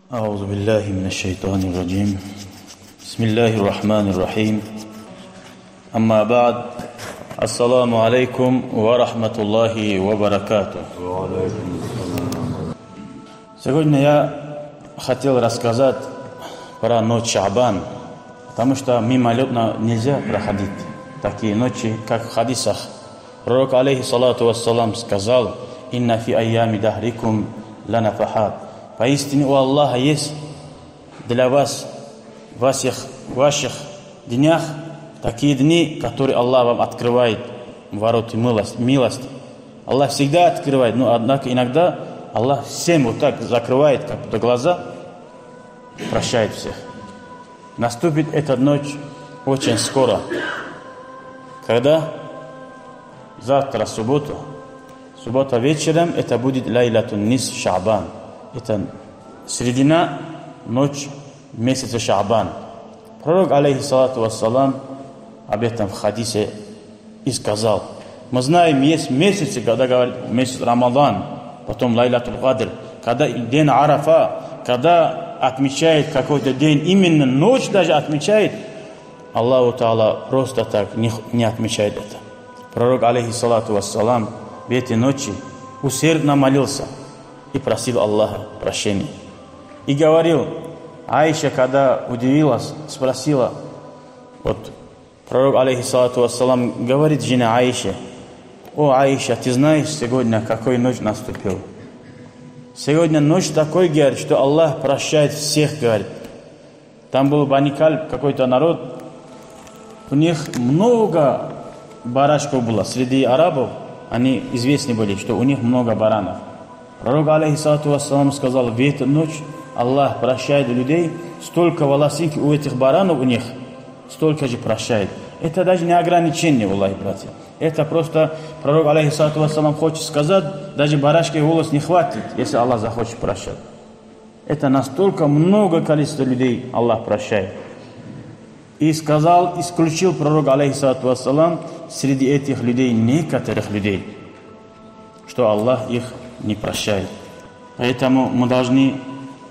أعوذ بالله من الشيطان الرجيم بسم الله الرحمن الرحيم أما بعد السلام عليكم ورحمة الله وبركاته. Сегодня я хотел рассказать про ночь Шаабан, потому что мимолетно нельзя проходить такие ночи, как в хадисах. Пророк, алейхиссалату вассалам, сказал: «Инна фи айями дахрикум ланафахат». Поистине у Аллаха есть для вас в ваших днях такие дни, которые Аллах вам открывает ворота милости. Аллах всегда открывает, но однако иногда Аллах всем вот так закрывает как будто глаза, прощает всех. Наступит эта ночь очень скоро, когда завтра суббота вечером, это будет лайлатун нисф Шаабан. Это середина, ночь месяца Шаабан. Пророк, алейхиссалату вассалам, об этом в хадисе и сказал. Мы знаем, есть месяцы, когда говорят месяц Рамадан, потом лайлатул кадр, когда день Арафа, когда отмечает какой-то день, именно ночь даже отмечает, Аллаху Та'ала просто так не отмечает это. Пророк, алейхиссалату вассалам, в эти ночи усердно молился и просил Аллаха прощения. И говорил, Аиша, когда удивилась, спросила, вот пророк, алейхиссалату вассалам, говорит жене Аише: «О, Аиша, ты знаешь сегодня, какой ночь наступил? Сегодня ночь такой, говорит, что Аллах прощает всех, говорит». Там был Бани Кальб, какой-то народ, у них много барашков было. Среди арабов они известны были, что у них много баранов. Пророк, алейхиссалату вассалам, сказал: в эту ночь Аллах прощает людей, столько волосинки у этих баранов у них, столько же прощает. Это даже не ограничение, Аллахи, братья. Это просто пророк, алейхиссалату вассалам, хочет сказать, даже барашки волос не хватит, если Аллах захочет прощать. Это настолько много количества людей Аллах прощает. И сказал, исключил пророк, алейхиссалату вассалам, среди этих людей некоторых людей, что Аллах их не прощает. Поэтому мы должны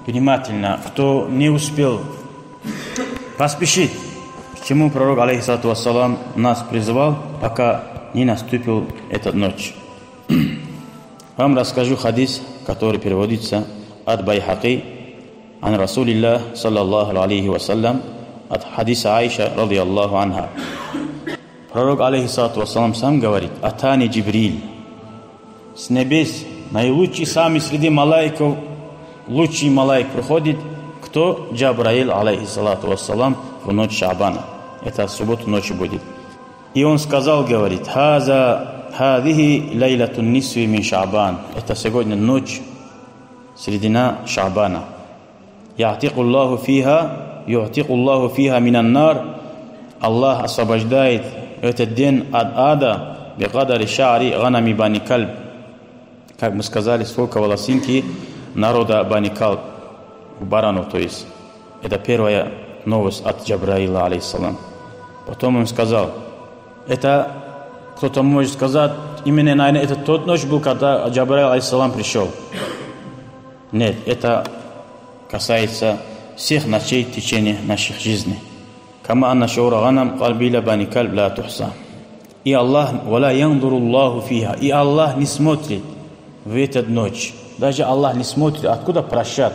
внимательно, кто не успел, поспешить, к чему пророк, алейхиссалату вассалам, нас призывал, пока не наступил эта ночь. Вам расскажу хадис, который переводится от Байхаки, ан Расулилля, саллаллаху алейхи вассалям, от хадиса Аиша, радийаллаху анха. Пророк, алейхиссалату вассалам, сам говорит: «Атани Джибриль». С небес наилучший сами среди малайков, лучший малайк приходит, кто? Джабраил, алейхиссалату вассалам, в ночь Шаабана. Это в субботу ночью будет. И он сказал, говорит: «Хадихи лайлатун нисви мин Шаабан». Это сегодня ночь, середина Шаабана. «Я'тикуллаху фиха минан нар». Аллах освобождает этот день от ада бикадари ша'ри ганами Бани Кальб. Как мы сказали, сколько волосинки народа Бани Кальб, баранов, то есть. Это первая новость от Джабраила, алейхиссалам. Потом он сказал, это кто-то может сказать, именно, наверное, это тот ночь был, когда Джабраил, алейхиссалам, пришел. Нет, это касается всех ночей в течение наших жизней. Кама анна шаура ганам кальбиля Бани Кальб ла тухса. И Аллах, вала яндуруллаху фиха. И Аллах не смотрит в эту ночь. Даже Аллах не смотрит, откуда прощать.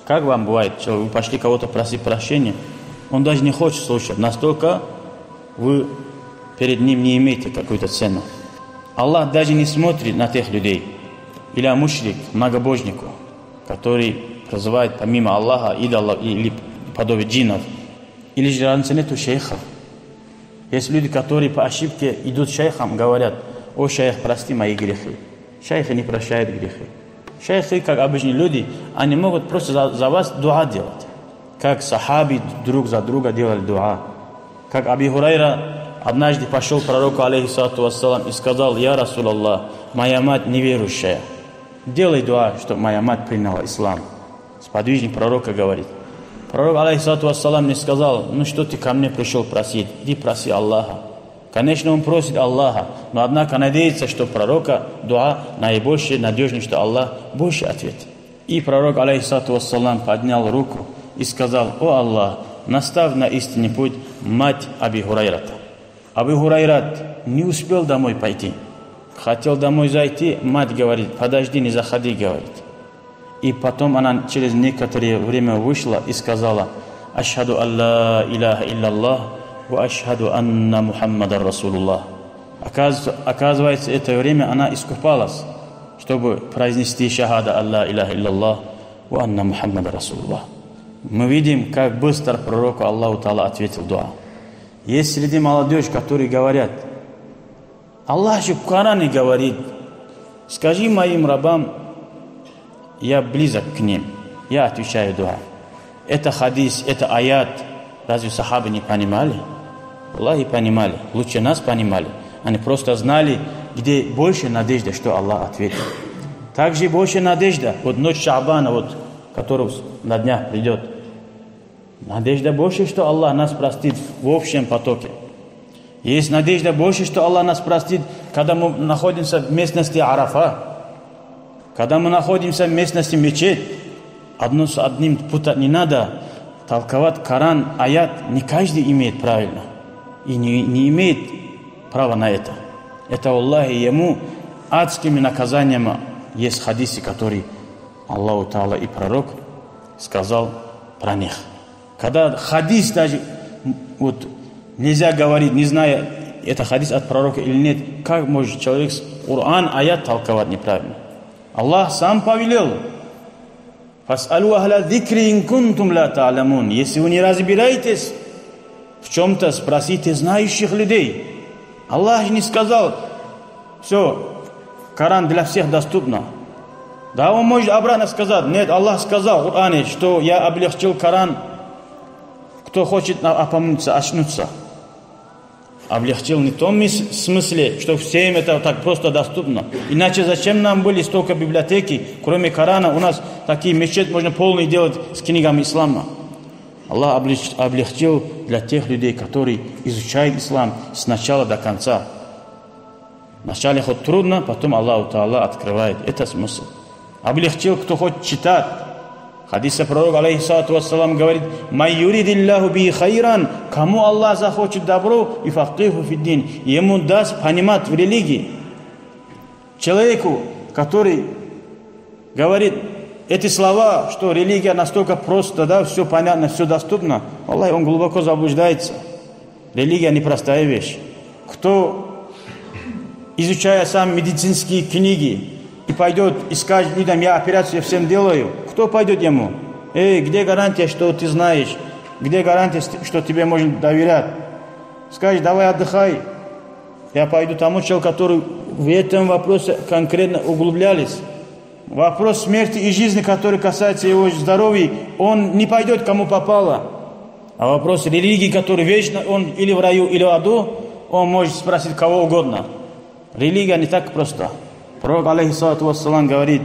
Как вам бывает, что вы пошли кого-то просить прощения, он даже не хочет слушать. Настолько вы перед ним не имеете какую-то цену. Аллах даже не смотрит на тех людей. Или мушрик, многобожнику, который призывает помимо Аллаха идолов или подобие джиннов. Или же раньше нету шейхов. Есть люди, которые по ошибке идут шейхам, говорят: «О, шейх, прости мои грехи». Шейхи не прощают грехи. Шейхи, как обычные люди, они могут просто за вас дуа делать. Как сахаби друг за друга делали дуа. Как Аби Хурайра однажды пошел к пророку, алейхиссалату вассалам, и сказал: «Я Расулаллах, моя мать неверующая. Делай дуа, чтобы моя мать приняла ислам». Сподвижник пророка говорит. Пророк, алейхиссалату вассалам, не сказал: «Ну что ты ко мне пришел просить? Иди проси Аллаха». Конечно, он просит Аллаха, но однако надеется, что пророка дуа наибольший, надежнее, что Аллах больше ответит. И пророк, алейхиссалату вассалам, поднял руку и сказал: «О Аллах, наставь на истинный путь мать Аби Хурайрата». Аби Хурайрат не успел домой пойти. Хотел домой зайти, мать говорит: «Подожди, не заходи», говорит. И потом она через некоторое время вышла и сказала: «Ашхаду алла иляха илляллах ва ашхаду анна Мухаммадар Расулуллах». Оказывается, это время она искупалась, чтобы произнести шахада алла иляха илляллах ва анна Мухаммадар Расулуллах. Мы видим, как быстро пророку Аллаху Та'ала ответил дуа. Есть среди молодежи, которые говорят: Аллах же в Коране говорит: «Скажи моим рабам, я близок к ним». Я отвечаю дуа. Это хадис, это аят. Разве сахабы не понимали? Аллахи понимали, лучше нас понимали. Они просто знали, где больше надежды, что Аллах ответит. Также больше надежда, вот ночь Шаабана, вот, которая на днях придет. Надежда больше, что Аллах нас простит в общем потоке. Есть надежда больше, что Аллах нас простит, когда мы находимся в местности Арафа, когда мы находимся в местности мечеть. Одно с одним путать не надо. Толковать Коран, аят не каждый имеет правильно. И не имеет права на это. Это Аллахи ему адскими наказаниями. Есть хадисы, которые Аллаху Та'ала и пророк сказал про них. Когда хадис даже вот, нельзя говорить, не зная, это хадис от пророка или нет, как может человек Коран, аят толковать неправильно? Аллах сам повелел: «Фас'алу ахля зикри ин кунтум ла та'ламун». Если вы не разбираетесь в чем-то, спросите знающих людей. Аллах не сказал: все, Коран для всех доступно. Да, он может обратно сказать: нет, Аллах сказал в Коране, что я облегчил Коран, кто хочет опомниться, очнуться. Облегчил не в том смысле, что всем это так просто доступно. Иначе зачем нам были столько библиотеки, кроме Корана? У нас такие мечети можно полный делать с книгами ислама. Аллах облегчил для тех людей, которые изучают ислам с начала до конца. Вначале хоть трудно, потом Аллах Та'ала открывает. Это смысл. Облегчил, кто хочет читать. Хадиса пророк, алейхиссалату вассалам, говорит: «Май юридиллаху би хайран», кому Аллах захочет добро, и факиху фиддин, ему даст понимать в религии. Человеку, который говорит эти слова, что религия настолько просто, да, все понятно, все доступно, Аллах, он глубоко заблуждается. Религия непростая вещь. Кто, изучая сам медицинские книги, и пойдет и скажет людям: я операцию всем делаю, кто пойдет ему? Где гарантия, что ты знаешь? Где гарантия, что тебе можно доверять? Скажешь: давай отдыхай. Я пойду тому человеку, который в этом вопросе конкретно углублялись. Вопрос смерти и жизни, который касается его здоровья, он не пойдет кому попало. А вопрос религии, который вечно, он или в раю, или в аду, он может спросить кого угодно. Религия не так просто. Пророк, алейхиссалату вассалам, говорит: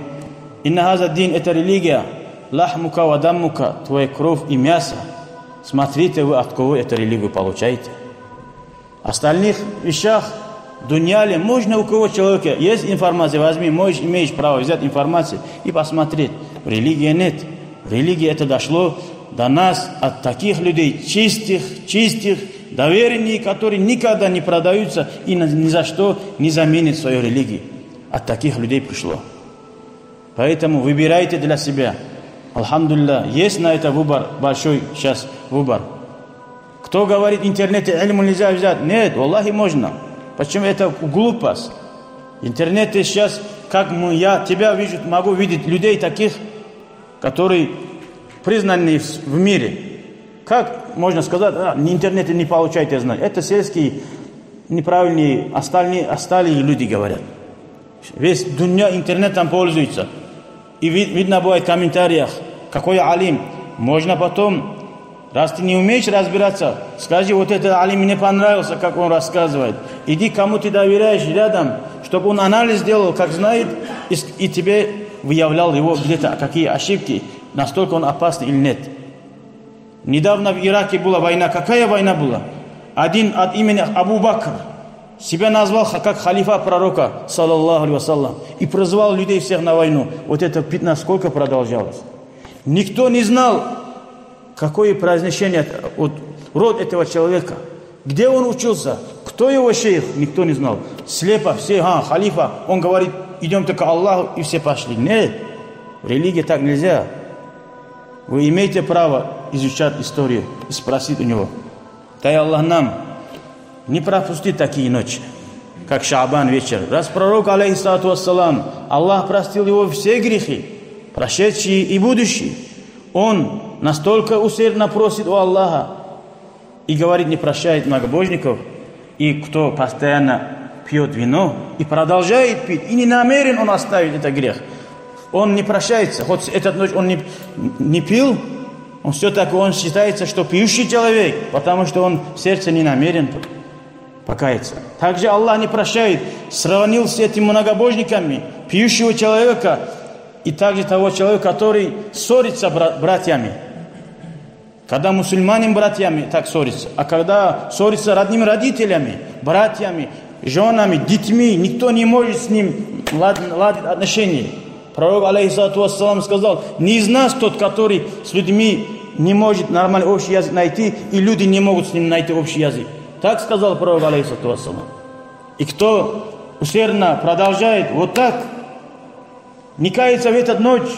«Инна хаза дин» — это религия, лахмука ва даммука, твоя кровь и мясо. Смотрите вы, от кого эту религию получаете. В остальных вещах, в дуньяле, можно у кого человека есть информация, возьми, можешь, имеешь право взять информацию и посмотреть. В религии нет. В религии это дошло до нас от таких людей, чистых, доверенных, которые никогда не продаются и ни за что не заменят свою религию. От таких людей пришло. Поэтому выбирайте для себя. Алхамдулилlah, есть на это выбор, большой сейчас выбор. Кто говорит, в интернете ильму нельзя взять? Нет, Аллахи можно. Почему? Это глупость. Интернет сейчас, как я тебя вижу, могу видеть людей таких, которые признаны в мире. Как можно сказать: в интернете не получайте знать? Это сельские, неправильные, остальные люди говорят. Весь дунья интернетом пользуется. И видно бывает в комментариях, какой алим. Можно потом, раз ты не умеешь разбираться, скажи: вот этот алим мне понравился, как он рассказывает. Иди, кому ты доверяешь рядом, чтобы он анализ делал, как знает, и тебе выявлял его где-то, какие ошибки, настолько он опасный или нет. Недавно в Ираке была война. Какая война была? Один от имени Абу Бакр. себя назвал как халифа пророка, саллаллаху алейхи вассалям, и призывал людей всех на войну. Вот эта фитна сколько продолжалась. Никто не знал, какое произношение, вот, род этого человека, где он учился, кто его шейх, никто не знал. Слепо все, халифа, он говорит, идем только к Аллаху, и все пошли. Нет, в религии так нельзя. Вы имеете право изучать историю и спросить у него. Дай Аллах нам не пропустить такие ночи, как Шаабан вечер. Раз пророк, алейхиссалату вассалам, Аллах простил его все грехи, прошедшие и будущие. Он настолько усердно просит у Аллаха и говорит, не прощает многобожников, и кто постоянно пьет вино и продолжает пить, и не намерен он оставить этот грех, он не прощается. Хоть эту ночь он не пил, он все-таки он считается, что пьющий человек, потому что он в сердце не намерен покаяться. Также Аллах не прощает, сравнил с этими многобожниками пьющего человека и также того человека, который ссорится братьями. Когда мусульмане братьями так ссорятся, а когда ссорятся родными родителями, братьями, женами, детьми, никто не может с ним ладить отношения. Пророк, алейхиссалату вассалам, сказал, не из нас тот, который с людьми не может нормальный общий язык найти, и люди не могут с ним найти общий язык. Так сказал пророк, алейхиссалату вассалам. И кто усердно продолжает вот так, не кается в эту ночь,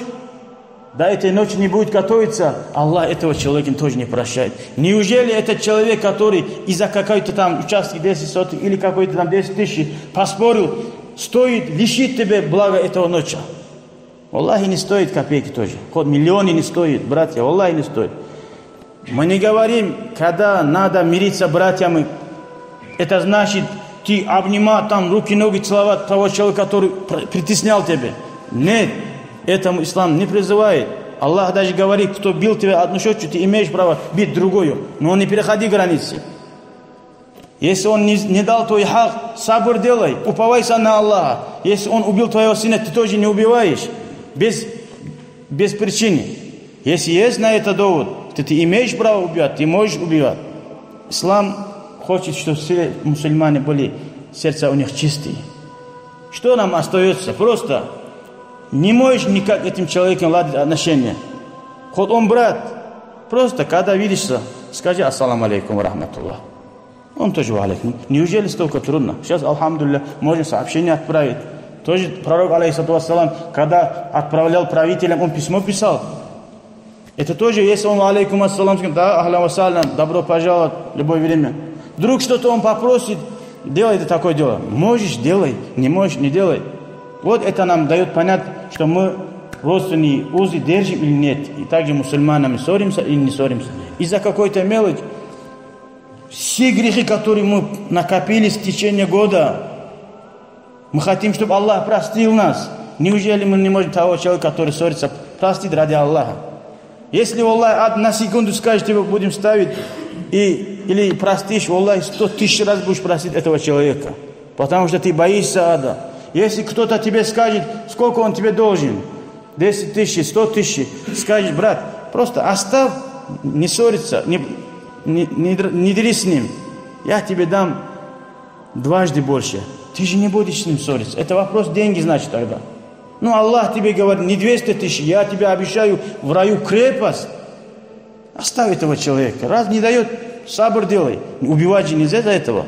до этой ночи не будет готовиться, Аллах этого человека тоже не прощает. Неужели этот человек, который из-за какой-то там участки 10 соток или какой-то там 10 тысяч поспорил, стоит лишить тебя блага этого ночи? Аллахи не стоит копейки тоже. Хоть миллионы не стоит, братья, Аллахи не стоит. Мы не говорим, когда надо мириться с братьями, это значит, ты обнимать там, руки, ноги целовать того человека, который притеснял тебя. Нет, этому ислам не призывает. Аллах даже говорит, кто бил тебя одну щечку, ты имеешь право бить другую. Но не переходи границы. Если он не дал твой хак, сабр делай, уповайся на Аллаха. Если он убил твоего сына, ты тоже не убиваешь. Без причины. Если есть на это довод, то ты имеешь право убивать, ты можешь убивать. Ислам хочет, чтобы все мусульмане были, сердца у них чистые. Что нам остается? Просто не можешь никак этим человеком ладить отношения. Хоть он брат, просто когда видишься, скажи ассаламу алейкум ва рахматуллах. Он тоже ва алейкум. Неужели столько трудно? Сейчас, алхамдулилля, можно сообщение отправить. Тоже пророк, алейхиссалату вассалам, когда отправлял правителям, он письмо писал. Это тоже, если он алейкум ассалам, скажет, да, ахлям вассалям, добро пожаловать, в любое время. Вдруг что-то он попросит, делай это такое дело. Можешь, делай, не можешь, не делай. Вот это нам дает понять, что мы родственные узы держим или нет. И также мусульманами ссоримся или не ссоримся. Из-за какой-то мелочи. Все грехи, которые мы накопились в течение года, мы хотим, чтобы Аллах простил нас. Неужели мы не можем того человека, который ссорится, простить ради Аллаха? Если Аллах на секунду скажет, его будем ставить, или простишь, Аллах 100 тысяч раз будешь просить этого человека. Потому что ты боишься ада. Если кто-то тебе скажет, сколько он тебе должен, 10 тысяч, 100 тысяч, скажешь, брат, просто оставь, не ссориться, не дерись с ним. Я тебе дам дважды больше. Ты же не будешь с ним ссориться. Это вопрос деньги, значит, тогда. Ну, Аллах тебе говорит, не 200 тысяч, я тебе обещаю в раю крепость. Оставь этого человека. Раз не дает, сабр делай. Убивать же нельзя за этого.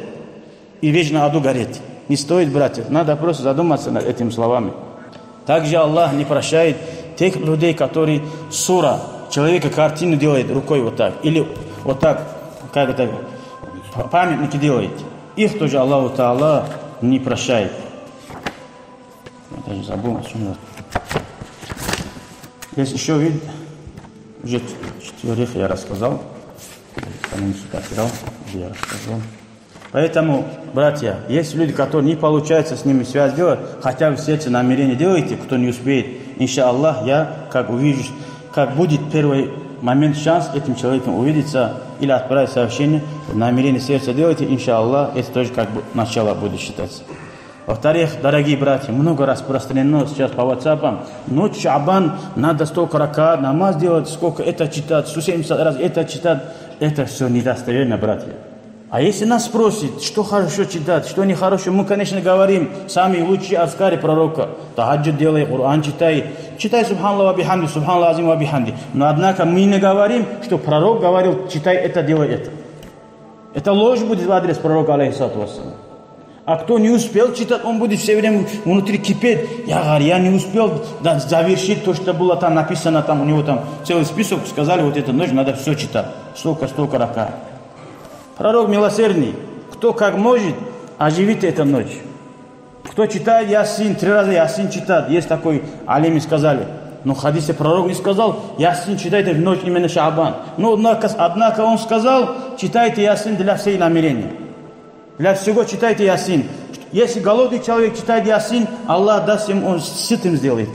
И вечно аду гореть. Не стоит, братья. Надо просто задуматься над этими словами. Также Аллах не прощает тех людей, которые сура, человека картину делает рукой вот так. Или вот так, как это, памятники делает. Их тоже Аллаху Та'ала не прощает. Я даже забыл. Есть еще вид, уже 4 я рассказал. Я рассказал. Поэтому, братья, есть люди, которые не получается с ними связь делать, хотя бы в сердце намерение делайте, кто не успеет. Иншаллах, я как увижу, как будет первый момент, шанс этим человеком увидеться или отправить сообщение, намерение сердца делайте, иншаллах, это тоже как бы начало будет считаться. Во-вторых, дорогие братья, много распространено сейчас по WhatsApp. Ночь Шаабан, надо столько ракат, намаз делать, сколько это читать, 170 раз это читать. Это все недостоверно, братья. А если нас спросят, что хорошо читать, что нехорошо, мы, конечно, говорим, самые лучшие азкари пророка. Тахаджуд делай, Кур'ан читай. Читай субханаллах ва бихамди, субханаллах азим ва бихамди. Но однако мы не говорим, что пророк говорил, читай это, делай это. Это ложь будет в адрес пророка, алейхиссалату вассалам. А кто не успел читать, он будет все время внутри кипеть. Я не успел завершить то, что было там написано, там у него там целый список, сказали, вот эту ночь надо все читать. Столько рака. Пророк милосердный, кто как может, оживит эту ночь. Кто читает Ясин, 3 раза Ясин читает. Есть такой, алими сказали. Но в хадисе пророк не сказал, Ясин читайте в ночь именно Шаабан. Но однако он сказал, читайте Ясин для всей намерения. Для всего читайте Ясин. Если голодный человек читает Ясин, Аллах даст ему, он сытым сделает.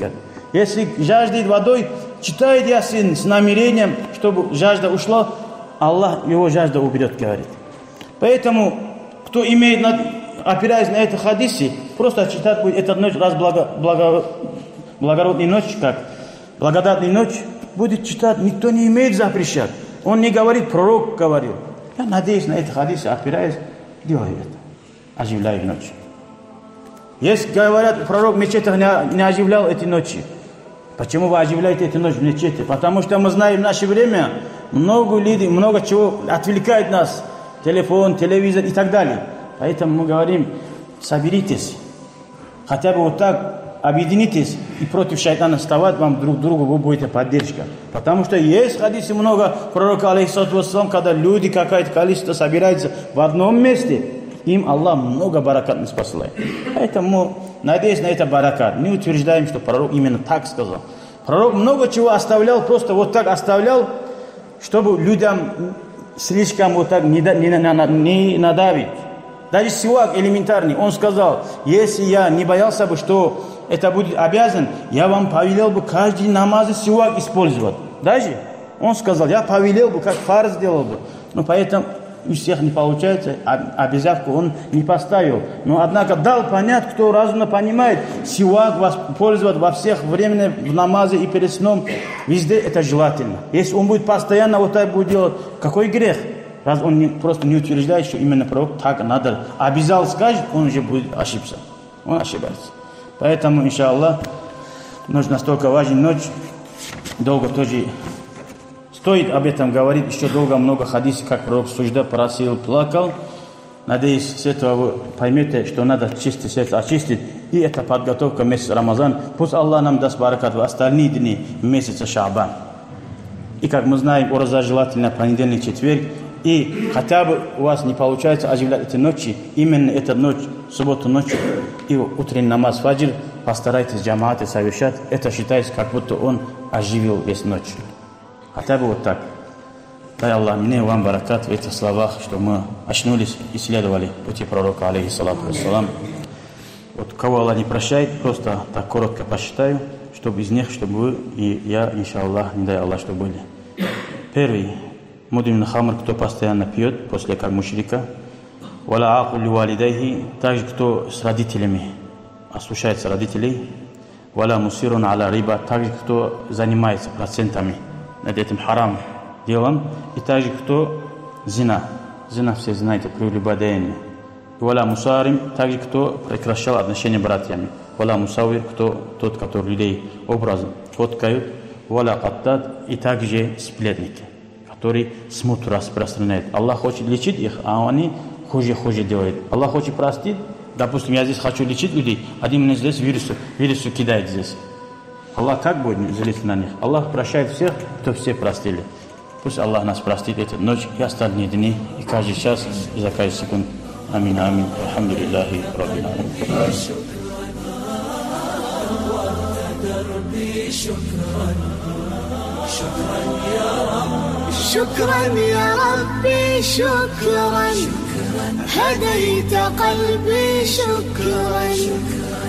Если жаждет водой, читает Ясин с намерением, чтобы жажда ушла, Аллах его жажда уберет, говорит. Поэтому, кто имеет, опираясь на это хадисе, просто читать будет эту ночь, раз благородная ночь, как благодатная ночь, будет читать, никто не имеет запрещать. Он не говорит, пророк говорил. Я надеюсь на это хадисе, опираясь, делай это, оживляй ночь. Если говорят, пророк в мечетях не оживлял эти ночи. Почему вы оживляете эту ночь в мечети? Потому что мы знаем в наше время, много людей, много чего отвлекает нас. Телефон, телевизор и так далее. Поэтому мы говорим, соберитесь. Хотя бы вот так объединитесь и против шайтана вставать, вам друг другу вы будете поддержка. Потому что есть хадисы много пророка, алейхиссалату вассалам, когда люди, какое-то количество собираются в одном месте, им Аллах много баракатность посылает. Поэтому надеюсь на это баракат. Не утверждаем, что пророк именно так сказал. Пророк много чего оставлял, просто вот так оставлял, чтобы людям слишком вот так не надавить. Даже сивак элементарный, он сказал, если я не боялся бы, что это будет обязан, я вам повелел бы каждый намаз сивак использовать. Даже он сказал, я повелел бы, как фарз сделал бы. Но поэтому у всех не получается, обязавку он не поставил. Но однако дал понять, кто разумно понимает, сивак пользовать во всех временах, в намазе и перед сном, везде это желательно. Если он будет постоянно вот так будет делать, какой грех? Раз он просто не утверждает, что именно пророк так надо, обязал скажет, он уже будет ошибаться. Он ошибается. Поэтому, иншаллах, ночь настолько важная ночь, долго тоже стоит об этом говорить, еще долго много хадисов, как пророк сужда, просил, плакал. Надеюсь, с этого вы поймете, что надо чистое сердце очистить. И это подготовка месяца Рамазан. Пусть Аллах нам даст баракат в остальные дни месяца Шаабан. И как мы знаем, ураза желательно понедельник, четверг. И хотя бы у вас не получается оживлять эти ночи, именно эту ночь, субботу ночью и утренний намаз фаджр, постарайтесь джамааты совершать. Это считается, как будто он оживил весь ночь. Хотя бы вот так. Дай Аллах мне и вам баракат в этих словах, что мы очнулись и следовали пути пророка, алейхиссалату вассалам. Вот кого Аллах не прощает, просто так коротко посчитаю, чтобы из них, чтобы вы и я, иншаллах, не дай Аллах, чтобы были. Первый. Мудмин хамр, кто постоянно пьет, после как мушрика. Валя акулли валидайхи, также кто с родителями, ослушается родителей. Валя мусирун аля риба, также кто занимается процентами над этим харам делом. И также кто зина. Зина все знаете, прелюбодеяние. Валя мусарим, также кто прекращал отношения с братьями. Валя мусавир, кто тот, который людей образом фоткают. Валя каттад, и также сплетники, который смуту распространяет. Аллах хочет лечить их, а они хуже делают. Аллах хочет простить. Допустим, я здесь хочу лечить людей, один мне здесь вирусу кидает здесь. Аллах как будет злиться на них? Аллах прощает всех, кто все простили. Пусть Аллах нас простит эту ночь и остальные дни, и каждый час, и за каждый секунд. Амин, амин. Алхамдулиллахи раббил аламин. شكرا يا ربي شكرا هديت قلبي شكرا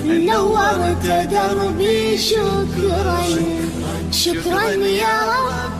نورت دربي شكرا شكرا يا ربي